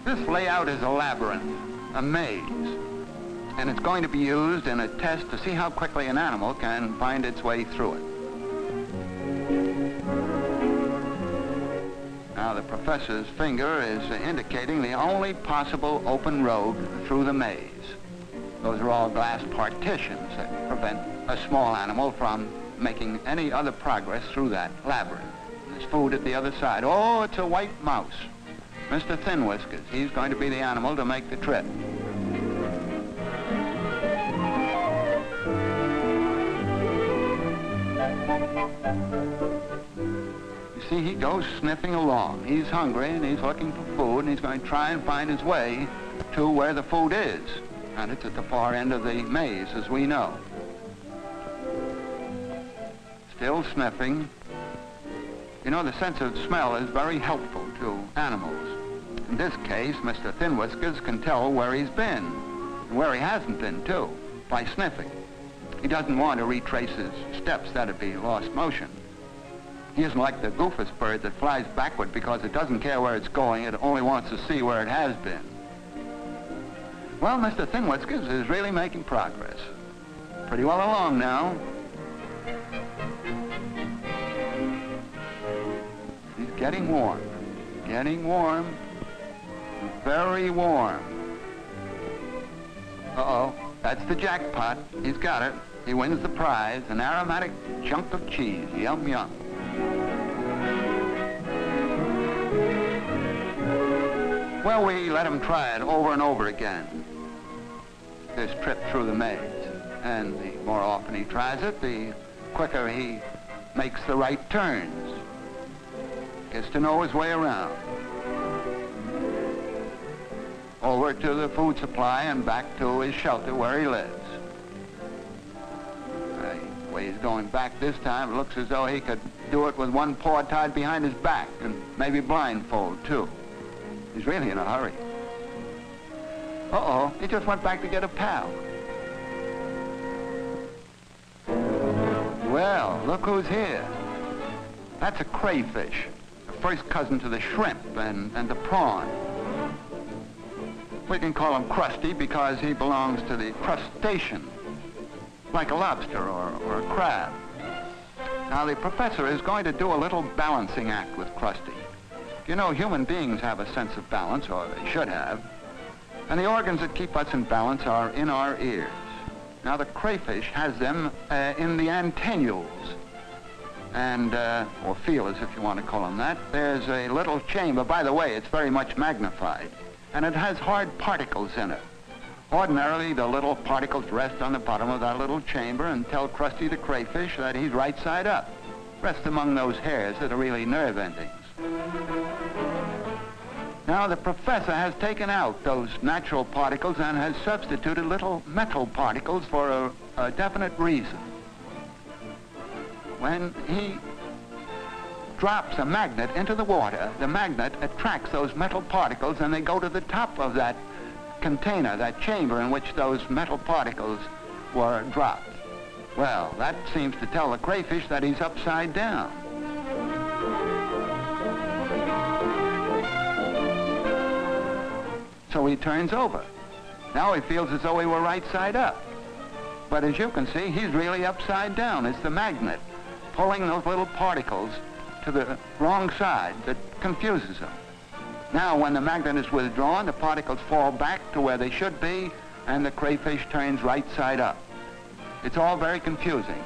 This layout is a labyrinth, a maze, and it's going to be used in a test to see how quickly an animal can find its way through it. Now the professor's finger is indicating the only possible open road through the maze. Those are all glass partitions that prevent a small animal from making any other progress through that labyrinth. There's food at the other side. Oh, it's a white mouse. Mr. Thin Whiskers, he's going to be the animal to make the trip. You see, he goes sniffing along. He's hungry and he's looking for food, and he's going to try and find his way to where the food is. And it's at the far end of the maze, as we know. Still sniffing. You know, the sense of smell is very helpful to animals. In this case, Mr. Thin Whiskers can tell where he's been, and where he hasn't been, too, by sniffing. He doesn't want to retrace his steps. That'd be lost motion. He isn't like the goofus bird that flies backward because it doesn't care where it's going. It only wants to see where it has been. Well, Mr. Thin Whiskers is really making progress. Pretty well along now. He's getting warm. Getting warm. Very warm. Uh-oh, that's the jackpot. He's got it. He wins the prize, an aromatic chunk of cheese. Yum, yum. Well, we let him try it over and over again, this trip through the maze. And the more often he tries it, the quicker he makes the right turns. Gets to know his way around. Over to the food supply and back to his shelter where he lives. The way he's going back this time, it looks as though he could do it with one paw tied behind his back and maybe blindfold, too. He's really in a hurry. Uh-oh, he just went back to get a pal. Well, look who's here. That's a crayfish, the first cousin to the shrimp and the prawn. We can call him Krusty because he belongs to the crustacean, like a lobster or a crab. Now, the professor is going to do a little balancing act with Krusty. You know, human beings have a sense of balance, or they should have, and the organs that keep us in balance are in our ears. Now, the crayfish has them in the antennules, and, or feelers, if you want to call them that. There's a little chamber. By the way, it's very much magnified, and it has hard particles in it. Ordinarily, the little particles rest on the bottom of that little chamber and tell Krusty the crayfish that he's right side up. Rest among those hairs that are really nerve endings. Now, the professor has taken out those natural particles and has substituted little metal particles for a definite reason. When he drops a magnet into the water, the magnet attracts those metal particles and they go to the top of that container, that chamber in which those metal particles were dropped. Well, that seems to tell the crayfish that he's upside down. So he turns over. Now he feels as though he were right side up. But as you can see, he's really upside down. It's the magnet pulling those little particles to the wrong side that confuses him. Now, when the magnet is withdrawn, the particles fall back to where they should be, and the crayfish turns right side up. It's all very confusing.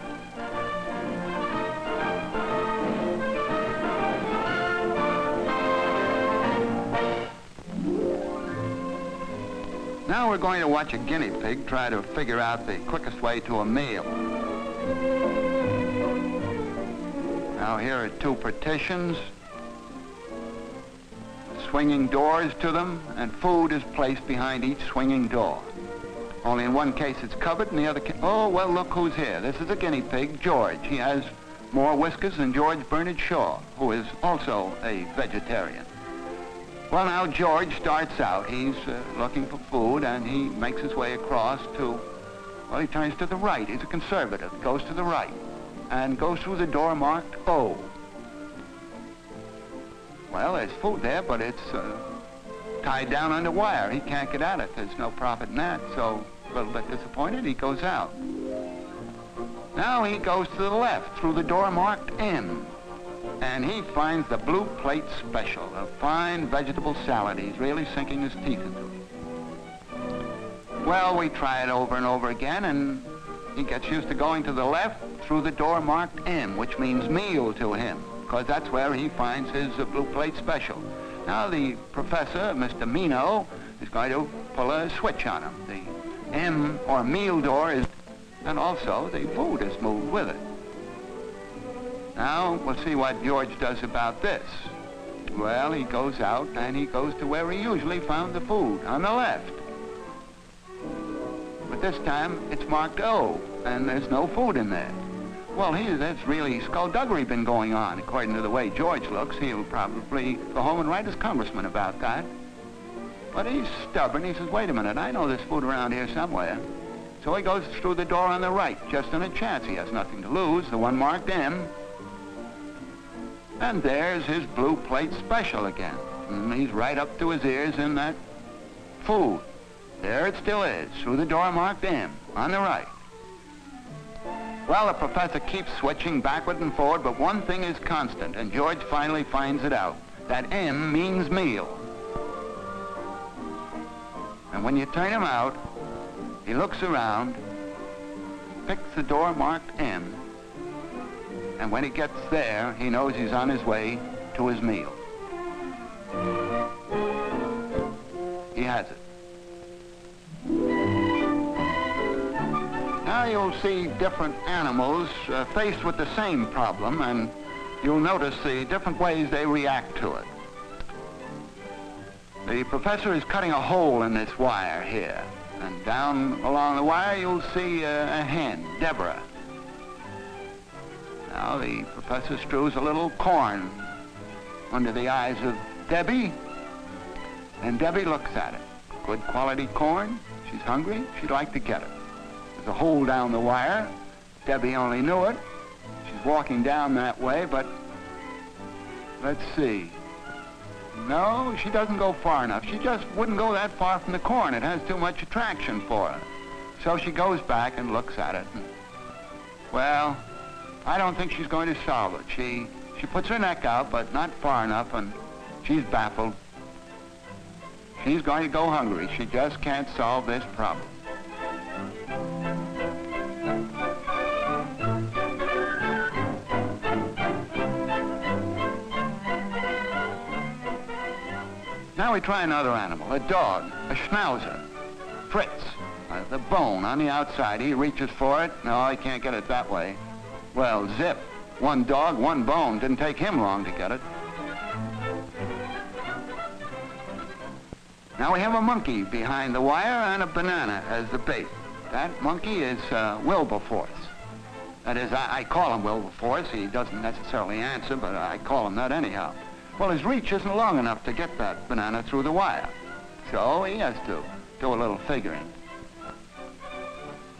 Now we're going to watch a guinea pig try to figure out the quickest way to a meal. Now here are two partitions, swinging doors to them, and food is placed behind each swinging door. Only in one case it's covered, and the other case... Oh, well, look who's here. This is a guinea pig, George. He has more whiskers than George Bernard Shaw, who is also a vegetarian. Well, now George starts out. He's looking for food, and he makes his way across to Well, he turns to the right. He's a conservative. Goes to the right and goes through the door marked O. Well, there's food there, but it's tied down under wire. He can't get at it. There's no profit in that, so a little bit disappointed, he goes out. Now he goes to the left through the door marked M, and he finds the Blue Plate Special, a fine vegetable salad. He's really sinking his teeth into it. Well, we try it over and over again, and he gets used to going to the left through the door marked M, which means meal to him, because that's where he finds his Blue Plate Special. Now the professor, Mr. Mino, is going to pull a switch on him. The M, or meal door, is, and also the food is moved with it. Now we'll see what George does about this. Well, he goes out and he goes to where he usually found the food, on the left. But this time it's marked O, and there's no food in there. Well, there's really skullduggery been going on. According to the way George looks, he'll probably go home and write his congressman about that. But he's stubborn. He says, wait a minute, I know there's food around here somewhere. So he goes through the door on the right, just on a chance. He has nothing to lose, the one marked M. And there's his Blue Plate Special again. And he's right up to his ears in that food. There it still is, through the door marked M, on the right. Well, the professor keeps switching backward and forward, but one thing is constant, and George finally finds it out. That M means meal. And when you turn him out, he looks around, picks the door marked M, and when he gets there, he knows he's on his way to his meal. He has it. Now you'll see different animals faced with the same problem, and you'll notice the different ways they react to it. The professor is cutting a hole in this wire here, and down along the wire you'll see a hen, Deborah. Now the professor strews a little corn under the eyes of Debbie, and Debbie looks at it. Good quality corn. She's hungry. She'd like to get it. There's a hole down the wire. Debbie only knew it. She's walking down that way, but let's see. No, she doesn't go far enough. She just wouldn't go that far from the corn. It has too much attraction for her. So she goes back and looks at it. And, well, I don't think she's going to solve it. She puts her neck out, but not far enough, and she's baffled. She's going to go hungry. She just can't solve this problem. Now we try another animal, a dog, a schnauzer, Fritz. The bone on the outside, he reaches for it. No, he can't get it that way. Well, zip. One dog, one bone. Didn't take him long to get it. Now we have a monkey behind the wire and a banana as the bait. That monkey is Wilberforce. That is, I call him Wilberforce. He doesn't necessarily answer, but I call him that anyhow. Well, his reach isn't long enough to get that banana through the wire. So he has to do a little figuring.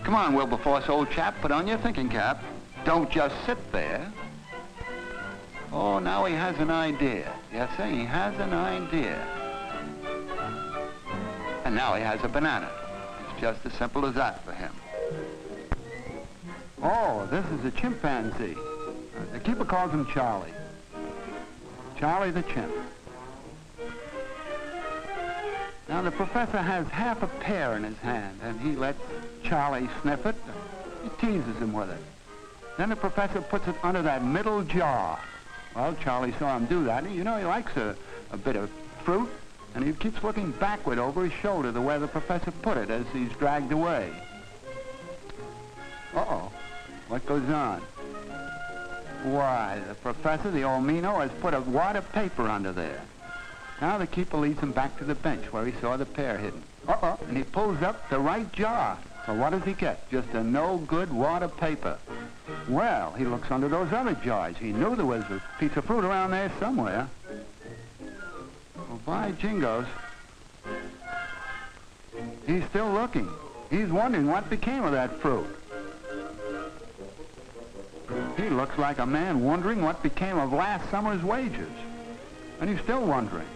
Come on, Wilberforce, old chap, put on your thinking cap. Don't just sit there. Oh, now he has an idea. Yes, sir, he has an idea. And now he has a banana. It's just as simple as that for him. Oh, this is a chimpanzee. The keeper calls him Charlie. Charlie the chimp. Now the professor has half a pear in his hand, and he lets Charlie sniff it. He teases him with it. Then the professor puts it under that middle jaw. Well, Charlie saw him do that. You know, he likes a bit of fruit, and he keeps looking backward over his shoulder to where the professor put it as he's dragged away. Uh-oh. What goes on? Why, the professor, the old Mino, has put a wad of paper under there. Now the keeper leads him back to the bench where he saw the pear hidden. Uh-oh, and he pulls up the right jar. So what does he get? Just a no-good wad of paper. Well, he looks under those other jars. He knew there was a piece of fruit around there somewhere. Well, by jingos, he's still looking. He's wondering what became of that fruit. He looks like a man wondering what became of last summer's wages. And he's still wondering.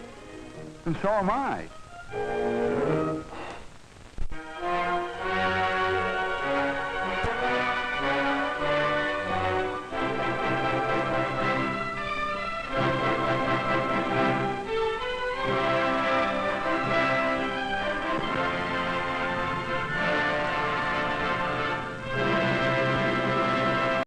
And so am I.